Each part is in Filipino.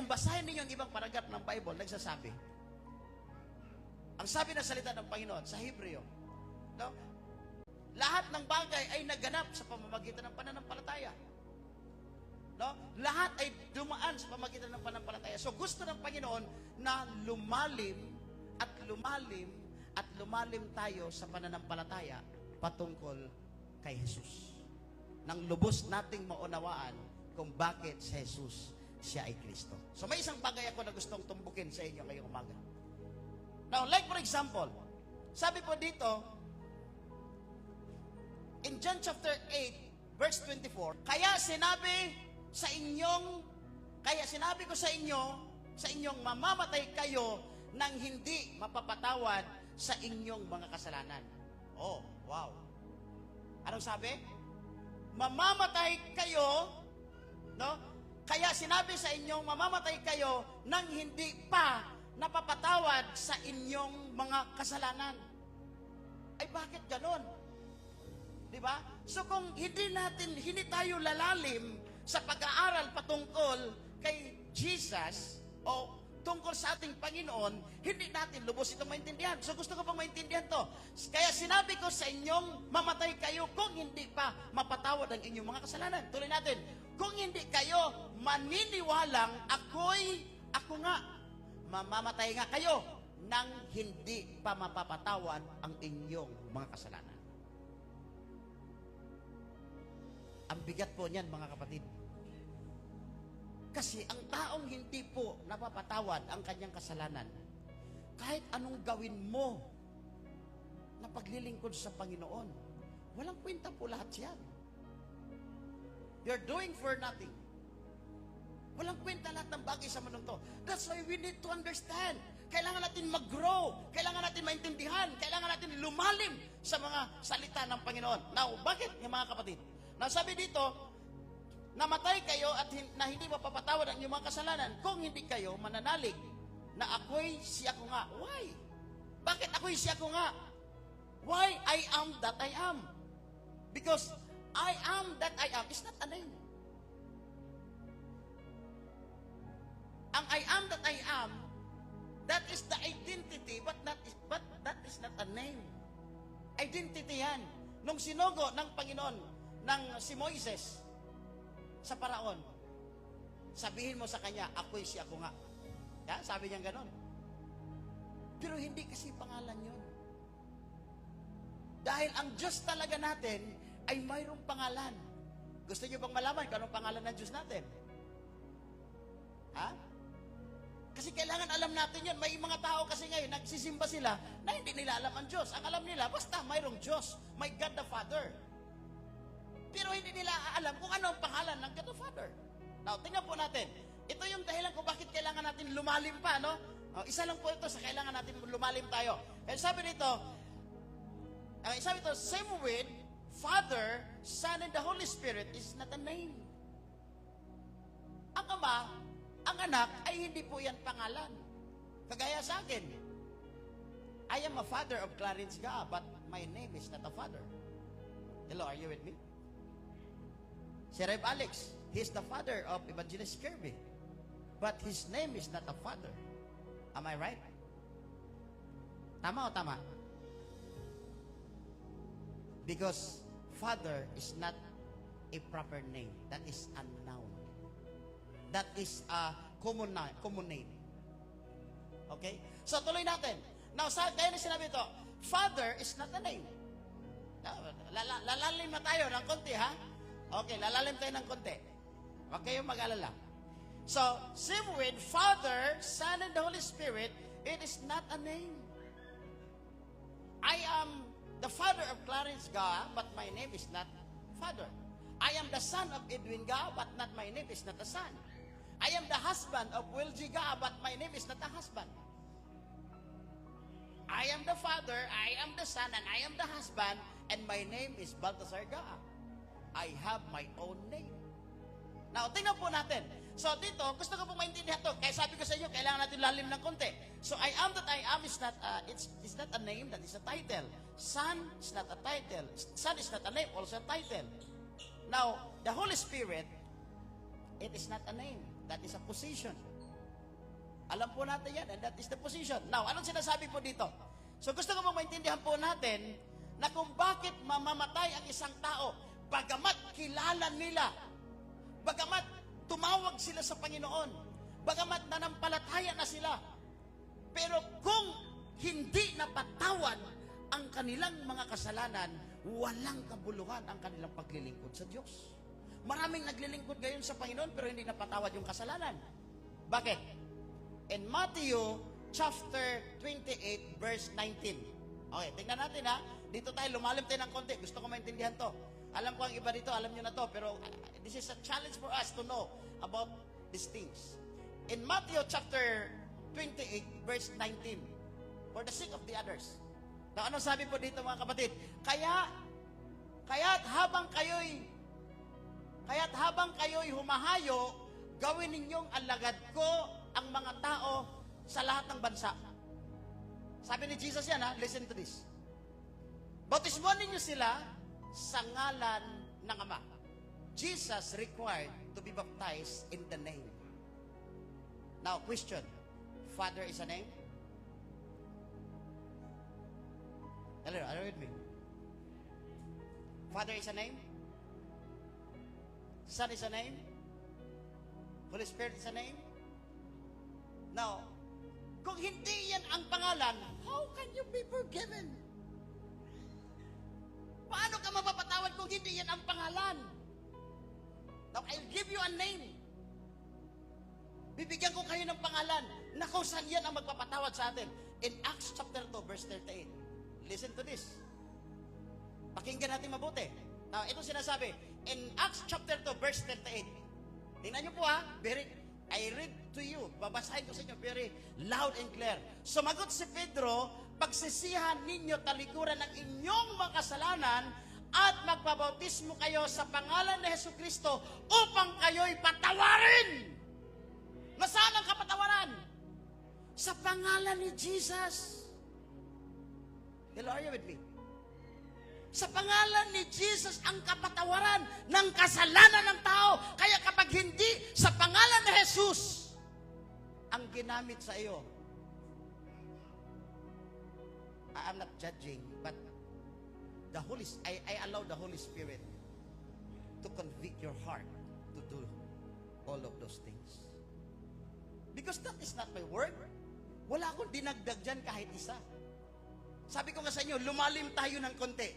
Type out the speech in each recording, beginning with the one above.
basahin ninyo ang ibang paragraph ng Bible, nagsasabi, ang sabi ng salita ng Panginoon sa Hebreo, no? Lahat ng bagay ay naganap sa pamamagitan ng pananampalataya. No? Lahat ay dumaan sa pamamagitan ng pananampalataya. So gusto ng Panginoon na lumalim at lumalim at lumalim tayo sa pananampalataya patungkol kay Jesus. Nang lubos nating maunawaan kung bakit si Jesus siya ay Kristo. So may isang bagay ako na gustong tumbukin sa inyo ngayong umaga. Now, like for example, sabi po dito, in John chapter 8, verse 24, kaya sinabi ko sa inyong mamamatay kayo nang hindi mapapatawad sa inyong mga kasalanan. Oh, wow. Anong sabi? Mamamatay kayo, no? Kaya sinabi sa inyong mamamatay kayo nang hindi pa napapatawad sa inyong mga kasalanan. Ay bakit ganon? Diba? So kung hindi tayo lalalim sa pag-aaral patungkol kay Jesus o tungkol sa ating Panginoon, hindi natin lubos itong maintindihan. So gusto ko pang maintindihan to. Kaya sinabi ko sa inyong mamatay kayo kung hindi pa mapatawad ang inyong mga kasalanan. Tuloy natin. Kung hindi kayo maniniwalang ako nga, mamamatay nga kayo nang hindi pa mapapatawad ang inyong mga kasalanan. Ang bigat po niyan, mga kapatid. Kasi ang taong hindi po napapatawad ang kanyang kasalanan, kahit anong gawin mo na paglilingkod sa Panginoon, walang kwenta po lahat yan. You're doing for nothing. Walang kwenta lahat ng bagay sa mundong to. That's why we need to understand. Kailangan natin mag-grow. Kailangan natin maintindihan. Kailangan natin lumalim sa mga salita ng Panginoon. Now, bakit, yung mga kapatid? Now, sabi dito, namatay kayo at na hindi mapapatawad ang inyong mga kasalanan kung hindi kayo mananalig na ako'y siya ko nga. Why? Bakit ako'y siya ko nga? Why I am that I am? Because I am that I am is not a name. Ang I am that I am, that is the identity, but that is not a name. Identity yan. Nung sinugo ng Panginoon, ng si Moises, sa Paraon, sabihin mo sa kanya, ako'y si ako nga. Yan, sabi niya ganon. Pero hindi kasi pangalan yun. Dahil ang Diyos talaga natin ay mayroong pangalan. Gusto niyo bang malaman kung anong pangalan ng Diyos natin? Ha? Kasi kailangan alam natin yan. May mga tao kasi ngayon, nagsisimba sila na hindi nila alam ang Diyos. Ang alam nila, basta mayroong Diyos. May God the Father. Pero hindi nila alam kung ano ang pangalan ng God the Father. Now, tingnan po natin. Ito yung dahilan kung bakit kailangan natin lumalim pa, no? Isa lang po ito sa kailangan natin lumalim tayo. Kaya sabi nito, same with Father, Son, and the Holy Spirit is not a name. Ang Ama, ang anak ay hindi po yan pangalan. Kagaya sa akin, I am a father of Clarence Ga, but my name is not a father. Hello, are you with me? Si Rev Alex, he's the father of Evangelist Kirby, but his name is not a father. Am I right? Tama o tama? Because father is not a proper name. That is a noun. That is a common name. Okay? So, tuloy natin. Now, kaya na sinabi ito, Father is not a name. Lalalim na tayo ng konti, ha? Okay, lalalim tayo ng konti. Huwag kayong mag-alala. So, same with Father, Son, and the Holy Spirit, it is not a name. I am the father of Clarence Ga, but my name is not Father. I am the son of Edwin Ga, but not my name is not a son. I am the husband of Will G. Ga, but my name is not a husband. I am the father, I am the son, and I am the husband, and my name is Baltasar Ga. I have my own name. Now, tingnan po natin. So, dito, gusto ko pong maintindihan to. Kaya sabi ko sa inyo, kailangan natin lalim ng konti. So, I am that I am is not, it's not a name, that is a title. Son is not a title. Son is not a name, also a title. Now, the Holy Spirit, it is not a name. That is a position. Alam po natin yan, and that is the position. Now, anong sinasabi po dito? So gusto ko mong maintindihan po natin na kung bakit mamamatay ang isang tao, bagamat kilala nila, bagamat tumawag sila sa Panginoon, bagamat nanampalataya na sila, pero kung hindi napatawad ang kanilang mga kasalanan, walang kabuluhan ang kanilang paglilingkod sa Diyos. Maraming naglilingkod ngayon sa Panginoon pero hindi napatawad yung kasalanan. Bakit? In Matthew chapter 28 verse 19. Okay, tingnan natin ha. Dito tayo, lumalim tayo ng konti. Gusto ko maintindihan to. Alam ko ang iba dito, alam nyo na to. Pero this is a challenge for us to know about these things. In Matthew chapter 28 verse 19. For the sake of the others. Now, ano sabi po dito mga kapatid? Kaya't habang kayo'y humahayo, gawin ninyong alagad ko ang mga tao sa lahat ng bansa. Sabi ni Jesus yan ha, listen to this. Bautismohan ninyo sila sa ngalan ng Ama. Jesus required to be baptized in the name. Now, question. Father is a name? Hello, are you with me? Father is a name? Son is a name? Holy Spirit is a name? Now, kung hindi yan ang pangalan, how can you be forgiven? Paano ka mapapatawad kung hindi yan ang pangalan? Now, I'll give you a name. Bibigyan ko kayo ng pangalan na kung saan yan ang magpapatawad sa atin. In Acts chapter 2, verse 38. Listen to this. Pakinggan natin mabuti. Now, ito sinasabi. In Acts chapter 2, verse 38. Tingnan nyo po ha. I read to you. Babasahin ko sa inyo very loud and clear. Sumagot si Pedro, pagsisihan ninyo talikuran ng inyong mga kasalanan at magpabautismo kayo sa pangalan ni Jesucristo upang kayo'y patawarin. Nasaan ang kapatawaran? Sa pangalan ni Jesus. Hello, are you with me? Sa pangalan ni Jesus ang kapatawaran ng kasalanan ng tao. Kaya kapag hindi sa pangalan ni Jesus ang ginamit sa iyo, I'm not judging, but I allow the Holy Spirit to convict your heart to do all of those things. Because that is not my word. Wala akong dinagdag dyan kahit isa. Sabi ko nga sa inyo, lumalim tayo ng konti.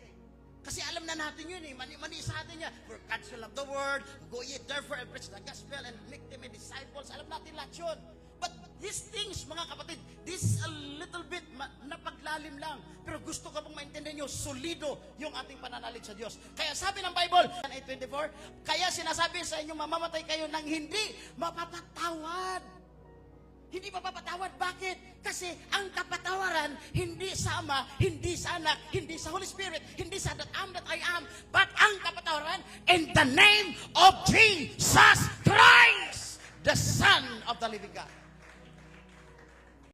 Kasi alam na natin yun eh. Mani sa atin yan. For counsel of the word, go ye therefore and preach the gospel and make them disciples. Alam natin lahat yun. But these things, mga kapatid, this is a little bit napaglalim lang. Pero gusto ko pong maintindihan nyo, solido yung ating pananalig sa Diyos. Kaya sabi ng Bible, 8:24, kaya sinasabi sa inyo, mamamatay kayo ng hindi mapapatawad. Hindi mapapatawad. Bakit? Kasi ang kapatawaran, hindi sa Ama, hindi sa Anak, hindi sa Holy Spirit, hindi sa that I am, but ang kapatawaran in the name of Jesus Christ, the Son of the living God.